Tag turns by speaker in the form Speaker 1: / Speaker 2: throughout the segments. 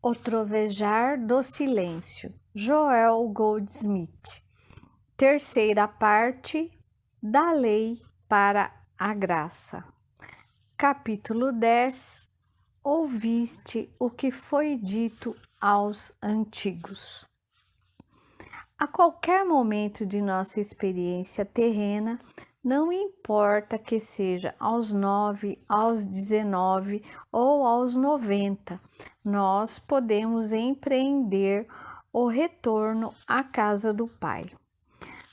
Speaker 1: O Trovejar do Silêncio, Joel Goldsmith. Terceira parte da Lei para a Graça. Capítulo 10. Ouviste o que foi dito aos antigos. A qualquer momento de nossa experiência terrena, não importa que seja aos 9, aos 19 ou aos 90, nós podemos empreender o retorno à casa do Pai.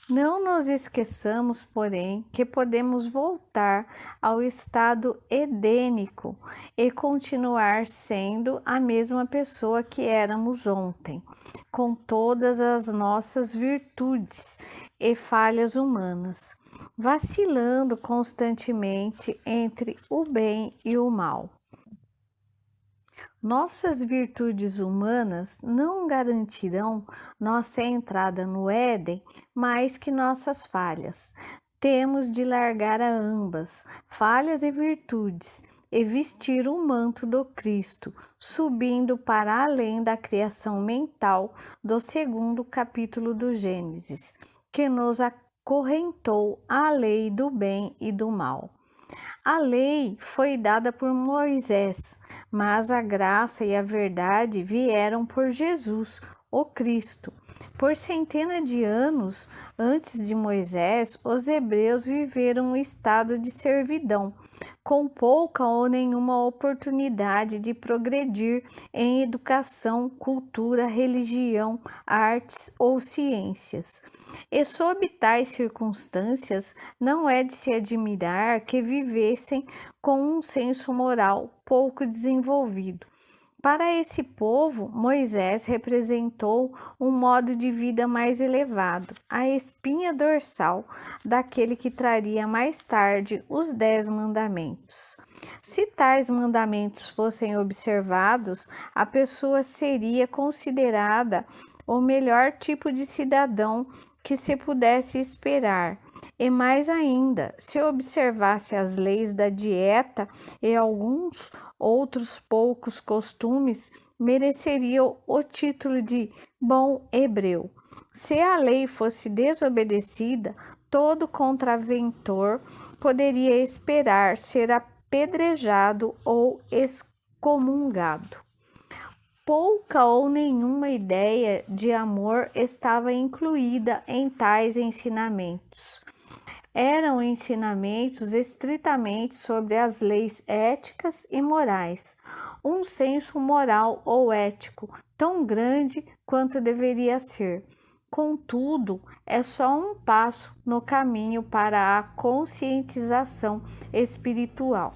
Speaker 1: Não nos esqueçamos, porém, que podemos voltar ao estado edênico e continuar sendo a mesma pessoa que éramos ontem, com todas as nossas virtudes e falhas humanas, vacilando constantemente entre o bem e o mal. Nossas virtudes humanas não garantirão nossa entrada no Éden mais que nossas falhas. Temos de largar a ambas, falhas e virtudes, e vestir o manto do Cristo, subindo para além da criação mental do segundo capítulo do Gênesis, que nos acorrentou à lei do bem e do mal. A lei foi dada por Moisés, mas a graça e a verdade vieram por Jesus, o Cristo. Por centenas de anos antes de Moisés, os hebreus viveram um estado de servidão, com pouca ou nenhuma oportunidade de progredir em educação, cultura, religião, artes ou ciências. E sob tais circunstâncias, não é de se admirar que vivessem com um senso moral pouco desenvolvido. Para esse povo, Moisés representou um modo de vida mais elevado, a espinha dorsal daquele que traria mais tarde os 10 mandamentos. Se tais mandamentos fossem observados, a pessoa seria considerada o melhor tipo de cidadão que se pudesse esperar. E mais ainda, se observasse as leis da dieta e alguns outros poucos costumes, mereceria o título de bom hebreu. Se a lei fosse desobedecida, todo contraventor poderia esperar ser apedrejado ou excomungado. Pouca ou nenhuma ideia de amor estava incluída em tais ensinamentos. Eram ensinamentos estritamente sobre as leis éticas e morais, um senso moral ou ético tão grande quanto deveria ser. Contudo, é só um passo no caminho para a conscientização espiritual.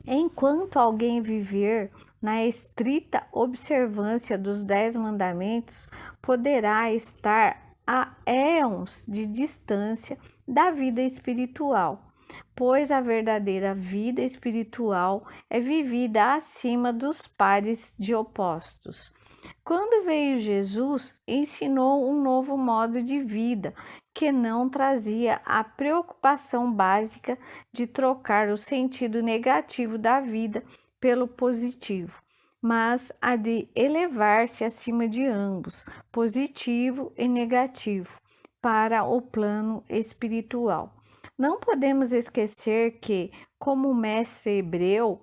Speaker 1: Enquanto alguém viver na estrita observância dos 10 mandamentos, poderá estar a éons de distância da vida espiritual, pois a verdadeira vida espiritual é vivida acima dos pares de opostos. Quando veio Jesus, ensinou um novo modo de vida que não trazia a preocupação básica de trocar o sentido negativo da vida pelo positivo, mas a de elevar-se acima de ambos, positivo e negativo, para o plano espiritual. Não podemos esquecer que, como mestre hebreu,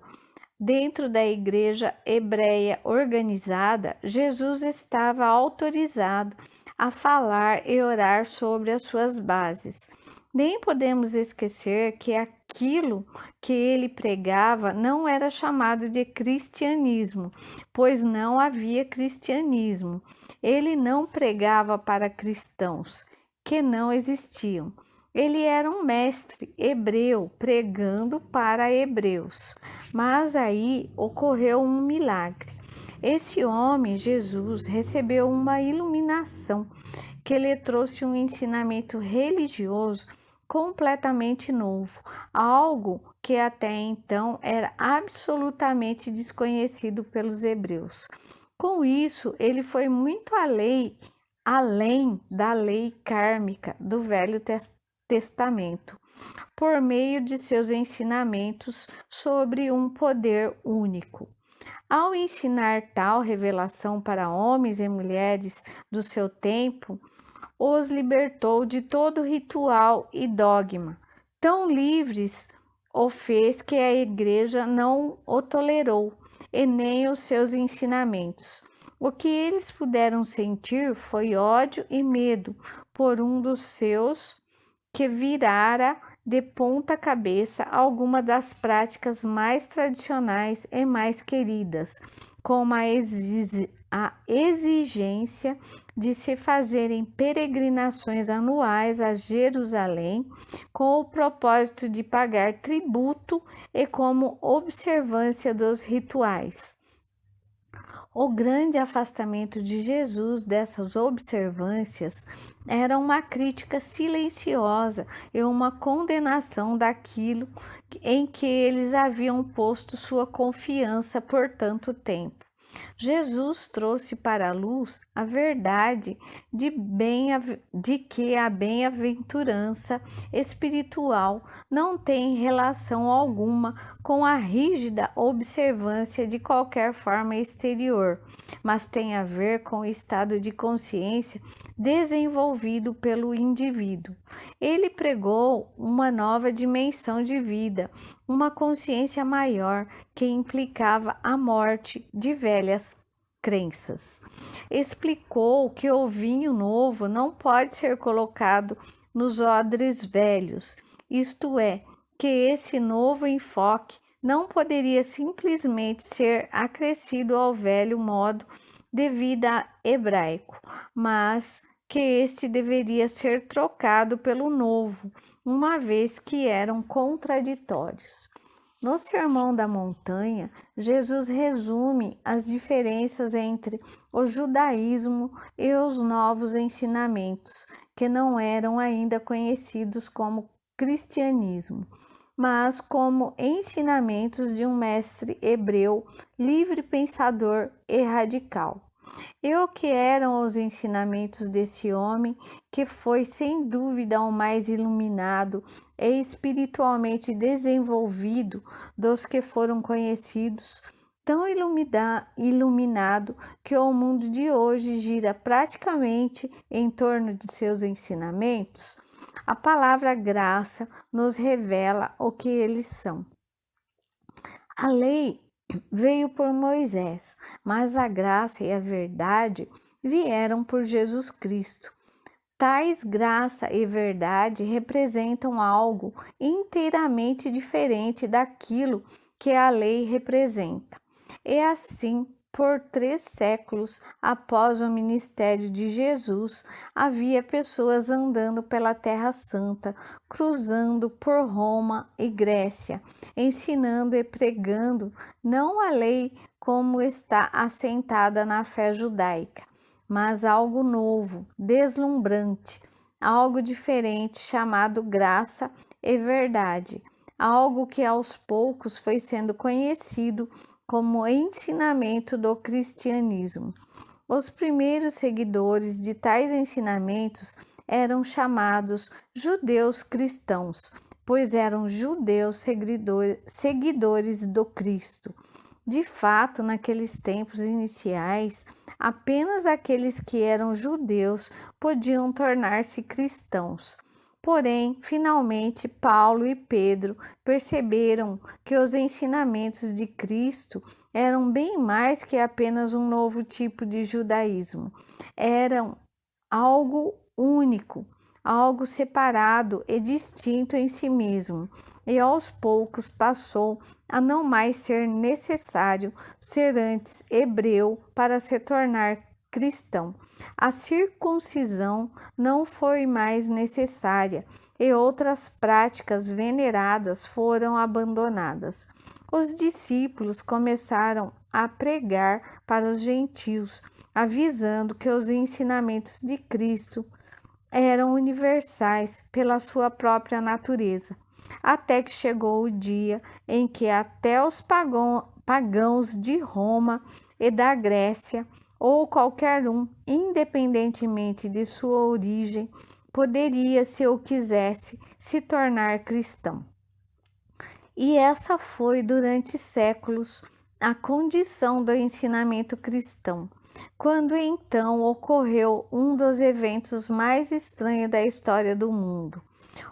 Speaker 1: dentro da igreja hebreia organizada, Jesus estava autorizado a falar e orar sobre as suas bases. Nem podemos esquecer que aquilo que ele pregava não era chamado de cristianismo, pois não havia cristianismo. Ele não pregava para cristãos que não existiam. Ele era um mestre hebreu pregando para hebreus. Mas aí ocorreu um milagre. Esse homem, Jesus, recebeu uma iluminação que lhe trouxe um ensinamento religioso completamente novo, algo que até então era absolutamente desconhecido pelos hebreus. Com isso, ele foi muito além da lei kármica do Velho Testamento, por meio de seus ensinamentos sobre um poder único. Ao ensinar tal revelação para homens e mulheres do seu tempo, os libertou de todo ritual e dogma. Tão livres o fez que a igreja não o tolerou, e nem os seus ensinamentos. O que eles puderam sentir foi ódio e medo por um dos seus que virara de ponta cabeça alguma das práticas mais tradicionais e mais queridas, como a exigência de se fazerem peregrinações anuais a Jerusalém, com o propósito de pagar tributo e como observância dos rituais. O grande afastamento de Jesus dessas observâncias era uma crítica silenciosa e uma condenação daquilo em que eles haviam posto sua confiança por tanto tempo. Jesus trouxe para a luz a verdade de que a bem-aventurança espiritual não tem relação alguma com a rígida observância de qualquer forma exterior, mas tem a ver com o estado de consciência desenvolvido pelo indivíduo. Ele pregou uma nova dimensão de vida, uma consciência maior que implicava a morte de velhas crenças. Explicou que o vinho novo não pode ser colocado nos odres velhos, isto é, que esse novo enfoque não poderia simplesmente ser acrescido ao velho modo de vida hebraico, mas que este deveria ser trocado pelo novo, uma vez que eram contraditórios. No Sermão da Montanha, Jesus resume as diferenças entre o judaísmo e os novos ensinamentos, que não eram ainda conhecidos como cristianismo, mas como ensinamentos de um mestre hebreu, livre pensador e radical. E o que eram os ensinamentos desse homem, que foi sem dúvida o mais iluminado e espiritualmente desenvolvido dos que foram conhecidos, tão iluminado que o mundo de hoje gira praticamente em torno de seus ensinamentos? A palavra graça nos revela o que eles são. A lei veio por Moisés, mas a graça e a verdade vieram por Jesus Cristo. Tais graça e verdade representam algo inteiramente diferente daquilo que a lei representa. E assim, por 3 séculos após o ministério de Jesus, havia pessoas andando pela Terra Santa, cruzando por Roma e Grécia, ensinando e pregando não a lei como está assentada na fé judaica, mas algo novo, deslumbrante, algo diferente chamado graça e verdade, algo que aos poucos foi sendo conhecido como ensinamento do cristianismo. Os primeiros seguidores de tais ensinamentos eram chamados judeus cristãos, pois eram judeus seguidores do Cristo. De fato, naqueles tempos iniciais, apenas aqueles que eram judeus podiam tornar-se cristãos. Porém, finalmente, Paulo e Pedro perceberam que os ensinamentos de Cristo eram bem mais que apenas um novo tipo de judaísmo. Eram algo único, algo separado e distinto em si mesmo, e aos poucos passou a não mais ser necessário ser antes hebreu para se tornar cristão. A circuncisão não foi mais necessária e outras práticas veneradas foram abandonadas. Os discípulos começaram a pregar para os gentios, avisando que os ensinamentos de Cristo eram universais pela sua própria natureza, até que chegou o dia em que até os pagãos de Roma e da Grécia, ou qualquer um, independentemente de sua origem, poderia, se o quisesse, se tornar cristão. E essa foi durante séculos a condição do ensinamento cristão. Quando então ocorreu um dos eventos mais estranhos da história do mundo.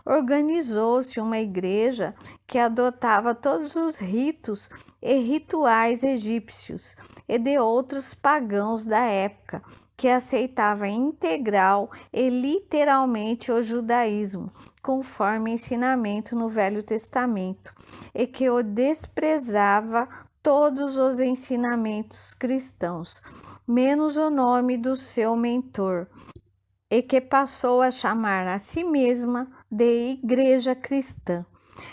Speaker 1: Organizou-se uma igreja que adotava todos os ritos e rituais egípcios e de outros pagãos da época, que aceitava integral e literalmente o judaísmo, conforme ensinamento no Velho Testamento, e que o desprezava todos os ensinamentos cristãos, menos o nome do seu mentor, e que passou a chamar a si mesma de Igreja Cristã.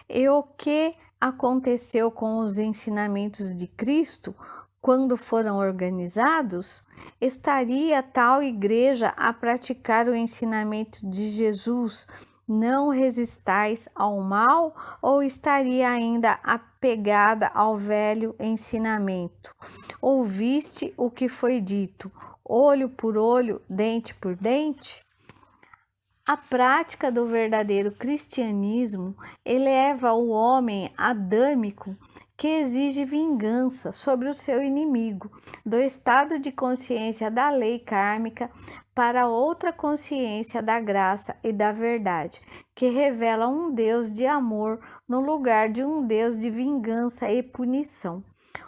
Speaker 1: E o que aconteceu com os ensinamentos de Cristo quando foram organizados? Estaria tal igreja a praticar o ensinamento de Jesus, não resistais ao mal, ou estaria ainda apegada ao velho ensinamento? Ouviste o que foi dito, olho por olho, dente por dente? A prática do verdadeiro cristianismo eleva o homem adâmico, que exige vingança sobre o seu inimigo, do estado de consciência da lei kármica para outra consciência da graça e da verdade, que revela um Deus de amor no lugar de um Deus de vingança e punição.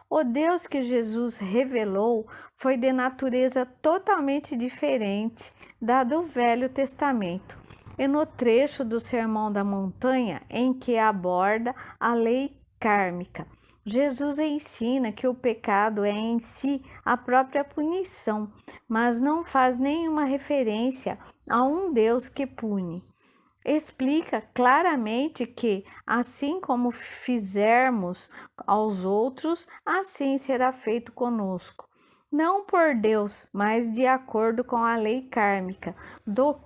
Speaker 1: O Deus que Jesus revelou foi de natureza totalmente diferente da do Velho Testamento. E no trecho do Sermão da Montanha, em que aborda a lei kármica, Jesus ensina que o pecado é em si a própria punição, mas não faz nenhuma referência a um Deus que pune. Explica claramente que, assim como fizermos aos outros, assim será feito conosco. Não por Deus, mas de acordo com a lei kármica, do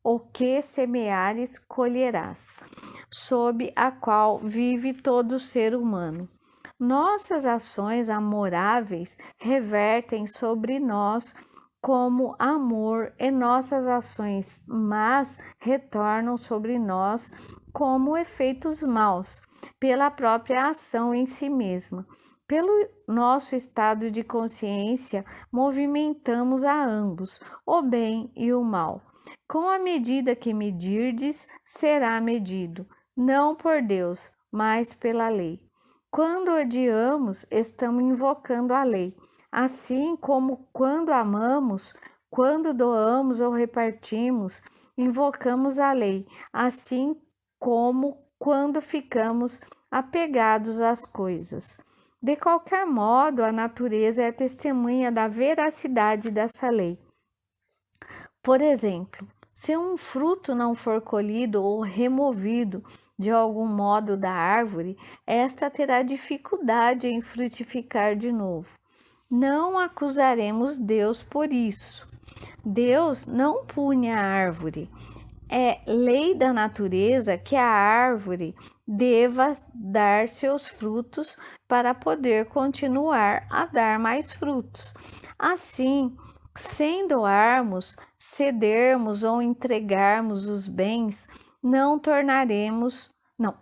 Speaker 1: o que semeares colherás, sob a qual vive todo ser humano. Nossas ações amoráveis revertem sobre nós como amor, e nossas ações más retornam sobre nós como efeitos maus, pela própria ação em si mesma. Pelo nosso estado de consciência, movimentamos a ambos, o bem e o mal. Com a medida que medirdes, será medido, não por Deus, mas pela lei. Quando odiamos, estamos invocando a lei. Assim como quando amamos, quando doamos ou repartimos, invocamos a lei, assim como quando ficamos apegados às coisas. De qualquer modo, a natureza é testemunha da veracidade dessa lei. Por exemplo, se um fruto não for colhido ou removido de algum modo da árvore, esta terá dificuldade em frutificar de novo. Não acusaremos Deus por isso. Deus não pune a árvore. É lei da natureza que a árvore deva dar seus frutos para poder continuar a dar mais frutos. Assim, sem doarmos, cedermos ou entregarmos os bens,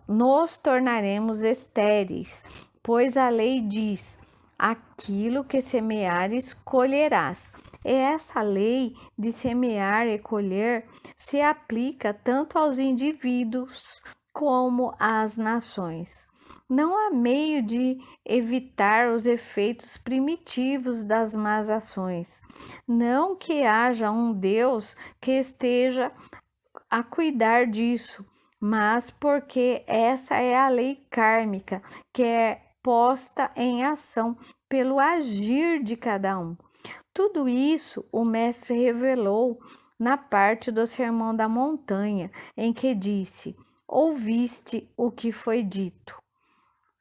Speaker 1: nos tornaremos estéreis, pois a lei diz: aquilo que semeares, colherás. E essa lei de semear e colher se aplica tanto aos indivíduos como às nações. Não há meio de evitar os efeitos primitivos das más ações. Não que haja um Deus que esteja a cuidar disso, mas porque essa é a lei kármica que é posta em ação pelo agir de cada um. Tudo isso o mestre revelou na parte do Sermão da Montanha, em que disse: ouviste o que foi dito.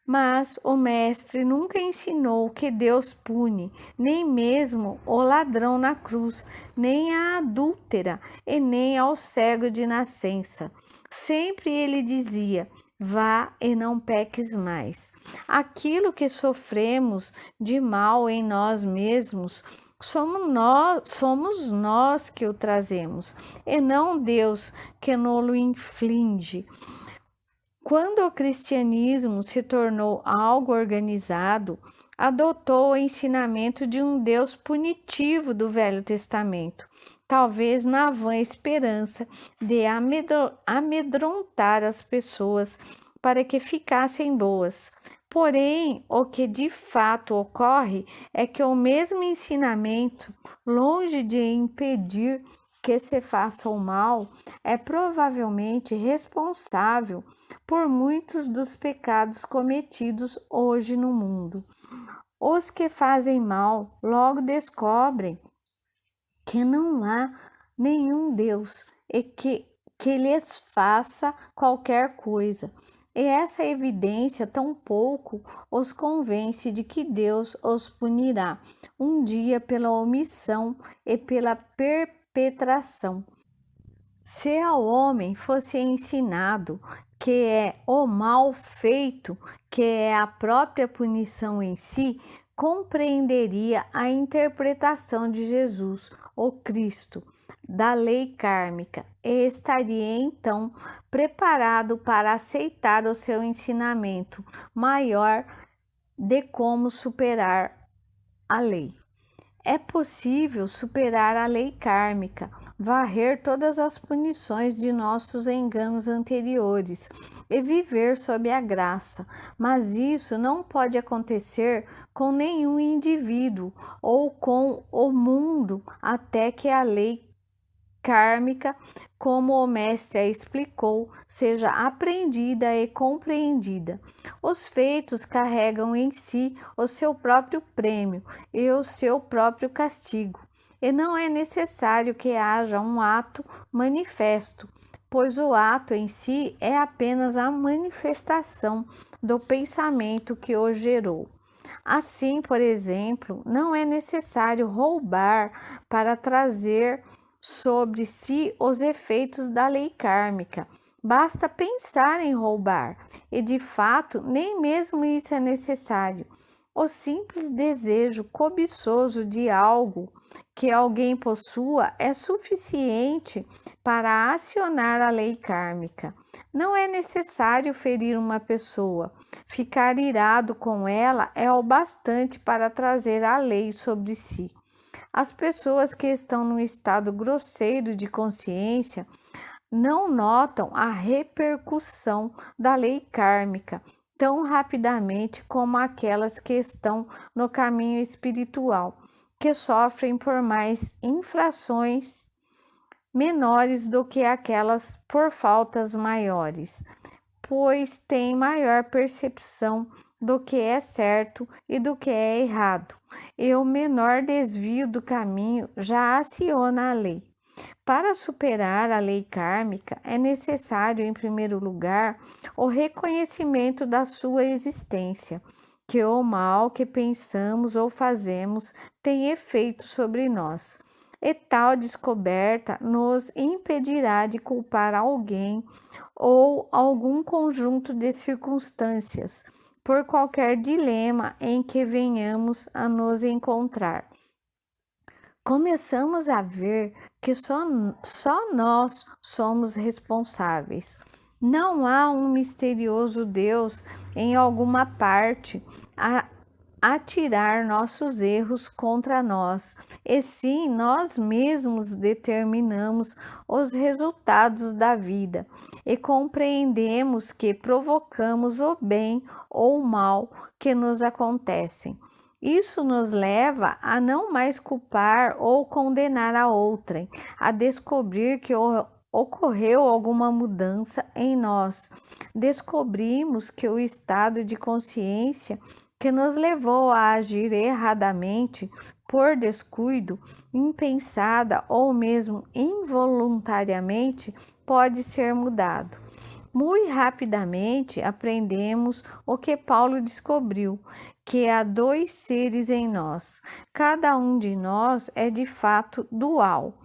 Speaker 1: Mas o mestre nunca ensinou que Deus pune, nem mesmo o ladrão na cruz, nem a adúltera e nem ao cego de nascença. Sempre ele dizia: vá e não peques mais. Aquilo que sofremos de mal em nós mesmos, somos nós que o trazemos, e não Deus que nos inflige. Quando o cristianismo se tornou algo organizado, adotou o ensinamento de um Deus punitivo do Velho Testamento, talvez na vã esperança de amedrontar as pessoas para que ficassem boas. Porém, o que de fato ocorre é que o mesmo ensinamento, longe de impedir que se faça o mal, é provavelmente responsável por muitos dos pecados cometidos hoje no mundo. Os que fazem mal logo descobrem que não há nenhum Deus e que lhes faça qualquer coisa. E essa evidência tampouco os convence de que Deus os punirá um dia pela omissão e pela perpetração. Se ao homem fosse ensinado que é o mal feito, que é a própria punição em si, compreenderia a interpretação de Jesus, o Cristo, da lei kármica, e estaria então preparado para aceitar o seu ensinamento maior de como superar a lei. É possível superar a lei kármica, varrer todas as punições de nossos enganos anteriores e viver sob a graça, mas isso não pode acontecer com nenhum indivíduo ou com o mundo até que a lei kármica, como o mestre a explicou, seja aprendida e compreendida. Os feitos carregam em si o seu próprio prêmio e o seu próprio castigo, e não é necessário que haja um ato manifesto, pois o ato em si é apenas a manifestação do pensamento que o gerou. Assim, por exemplo, não é necessário roubar para trazer sobre si os efeitos da lei kármica. Basta pensar em roubar, e de fato, nem mesmo isso é necessário. O simples desejo cobiçoso de algo que alguém possua é suficiente para acionar a lei kármica. Não é necessário ferir uma pessoa. Ficar irado com ela é o bastante para trazer a lei sobre si. As pessoas que estão num estado grosseiro de consciência não notam a repercussão da lei kármica tão rapidamente como aquelas que estão no caminho espiritual, que sofrem por mais infrações menores do que aquelas por faltas maiores, pois têm maior percepção do que é certo e do que é errado, e o menor desvio do caminho já aciona a lei. Para superar a lei kármica, é necessário, em primeiro lugar, o reconhecimento da sua existência, que o mal que pensamos ou fazemos tem efeito sobre nós. E tal descoberta nos impedirá de culpar alguém ou algum conjunto de circunstâncias por qualquer dilema em que venhamos a nos encontrar. Começamos a ver que só nós somos responsáveis. Não há um misterioso Deus em alguma parte a tirar nossos erros contra nós, e sim nós mesmos determinamos os resultados da vida e compreendemos que provocamos o bem ou o mal que nos acontecem. Isso nos leva a não mais culpar ou condenar a outrem, a descobrir que ocorreu alguma mudança em nós. Descobrimos que o estado de consciência que nos levou a agir erradamente por descuido, impensada ou mesmo involuntariamente, pode ser mudado. Muito rapidamente aprendemos o que Paulo descobriu, que há dois seres em nós. Cada um de nós é de fato dual.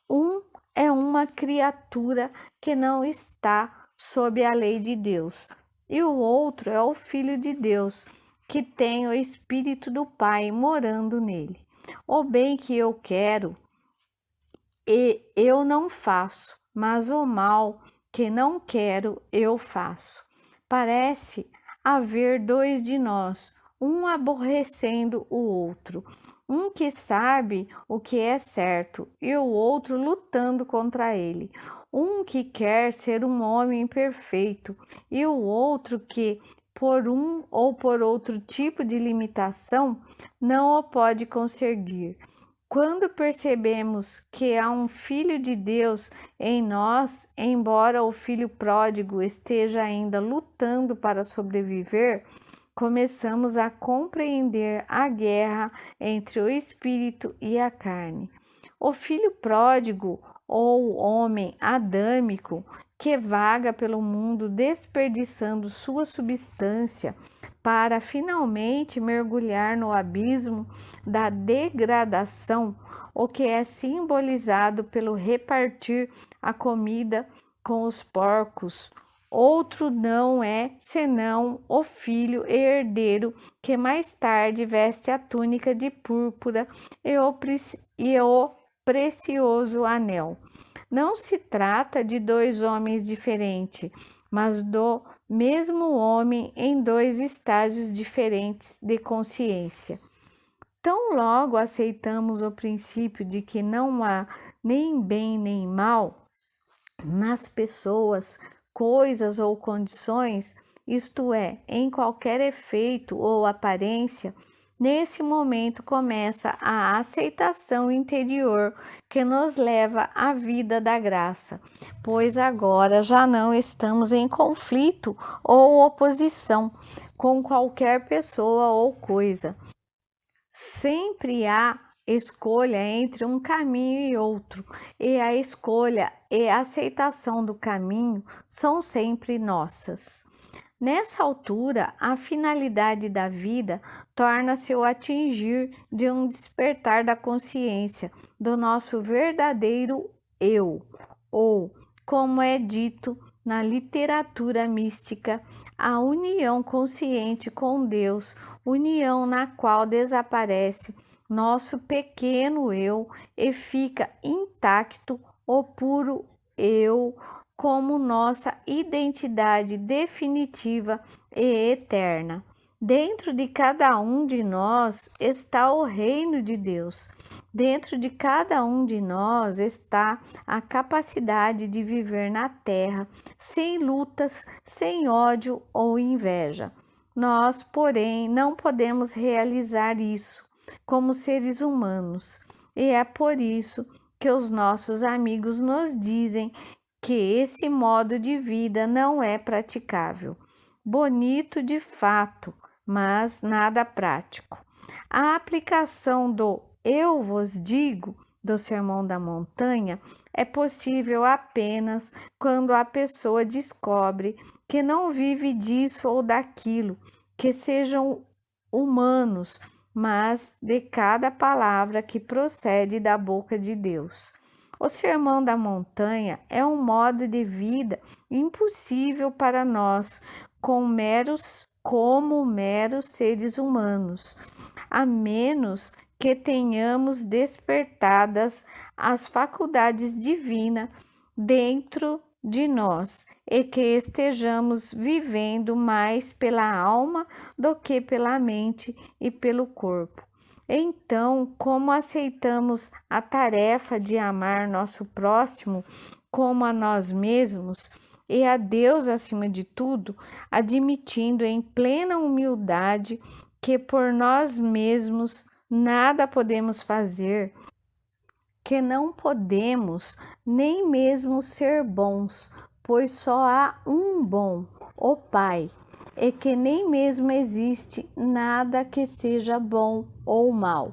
Speaker 1: Um é uma criatura que não está sob a lei de Deus, e o outro é o Filho de Deus, que tem o Espírito do Pai morando nele. O bem que eu quero, eu não faço, mas o mal que não quero, eu faço. Parece haver dois de nós, um aborrecendo o outro, um que sabe o que é certo e o outro lutando contra ele. Um que quer ser um homem perfeito e o outro que, por um ou por outro tipo de limitação, não o pode conseguir. Quando percebemos que há um Filho de Deus em nós, embora o filho pródigo esteja ainda lutando para sobreviver, começamos a compreender a guerra entre o espírito e a carne. O filho pródigo, ou homem adâmico, que vaga pelo mundo desperdiçando sua substância para finalmente mergulhar no abismo da degradação, o que é simbolizado pelo repartir a comida com os porcos. Outro não é senão o filho herdeiro que mais tarde veste a túnica de púrpura e o precioso anel. Não se trata de dois homens diferentes, mas do mesmo homem em dois estágios diferentes de consciência. Tão logo aceitamos o princípio de que não há nem bem nem mal nas pessoas, coisas ou condições, isto é, em qualquer efeito ou aparência, nesse momento começa a aceitação interior que nos leva à vida da graça, pois agora já não estamos em conflito ou oposição com qualquer pessoa ou coisa. Sempre há escolha entre um caminho e outro, e a escolha e a aceitação do caminho são sempre nossas. Nessa altura, a finalidade da vida torna-se o atingir de um despertar da consciência do nosso verdadeiro eu, ou, como é dito na literatura mística, a união consciente com Deus, união na qual desaparece nosso pequeno eu e fica intacto o puro eu como nossa identidade definitiva e eterna. Dentro de cada um de nós está o reino de Deus. Dentro de cada um de nós está a capacidade de viver na terra sem lutas, sem ódio ou inveja. Nós, porém, não podemos realizar isso como seres humanos, e é por isso que os nossos amigos nos dizem que esse modo de vida não é praticável. Bonito de fato, mas nada prático. A aplicação do eu vos digo do Sermão da Montanha é possível apenas quando a pessoa descobre que não vive disso ou daquilo, que sejam humanos, mas de cada palavra que procede da boca de Deus. O Sermão da Montanha é um modo de vida impossível para nós, como meros seres humanos, a menos que tenhamos despertadas as faculdades divinas dentro de nós e que estejamos vivendo mais pela alma do que pela mente e pelo corpo. Então, como aceitamos a tarefa de amar nosso próximo como a nós mesmos e a Deus acima de tudo, admitindo em plena humildade que por nós mesmos nada podemos fazer, que não podemos nem mesmo ser bons, pois só há um bom, o Pai, e que nem mesmo existe nada que seja bom ou mal.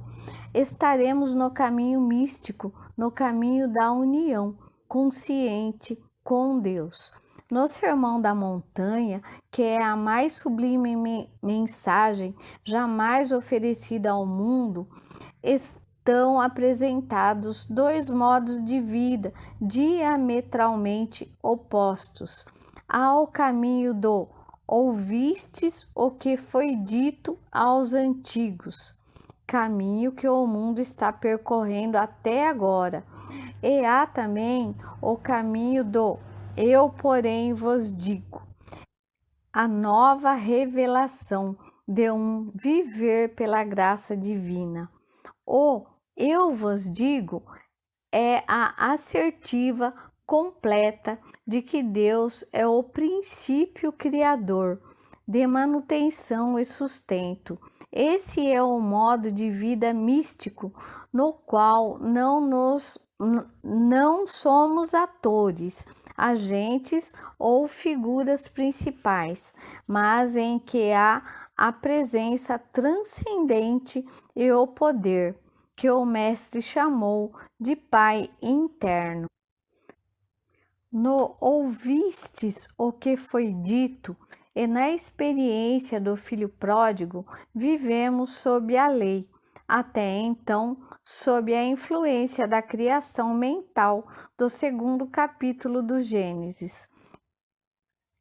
Speaker 1: Estaremos no caminho místico, no caminho da união consciente com Deus. No Sermão da Montanha, que é a mais sublime mensagem jamais oferecida ao mundo, estão apresentados dois modos de vida diametralmente opostos. Há o caminho do ouvistes o que foi dito aos antigos, caminho que o mundo está percorrendo até agora. E há também o caminho do eu, porém, vos digo, a nova revelação de um viver pela graça divina. O eu vos digo é a assertiva completa de que Deus é o princípio criador de manutenção e sustento. Esse é o modo de vida místico no qual não somos atores, agentes ou figuras principais, mas em que há a presença transcendente e o poder que o Mestre chamou de Pai interno. No ouvistes o que foi dito, e na experiência do filho pródigo, vivemos sob a lei, até então sob a influência da criação mental do segundo capítulo do Gênesis.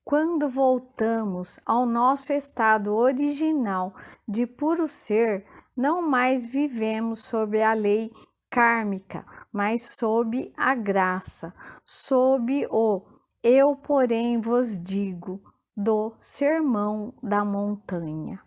Speaker 1: Quando voltamos ao nosso estado original de puro ser, não mais vivemos sob a lei kármica, mas sob a graça, sob o eu, porém, vos digo do Sermão da Montanha.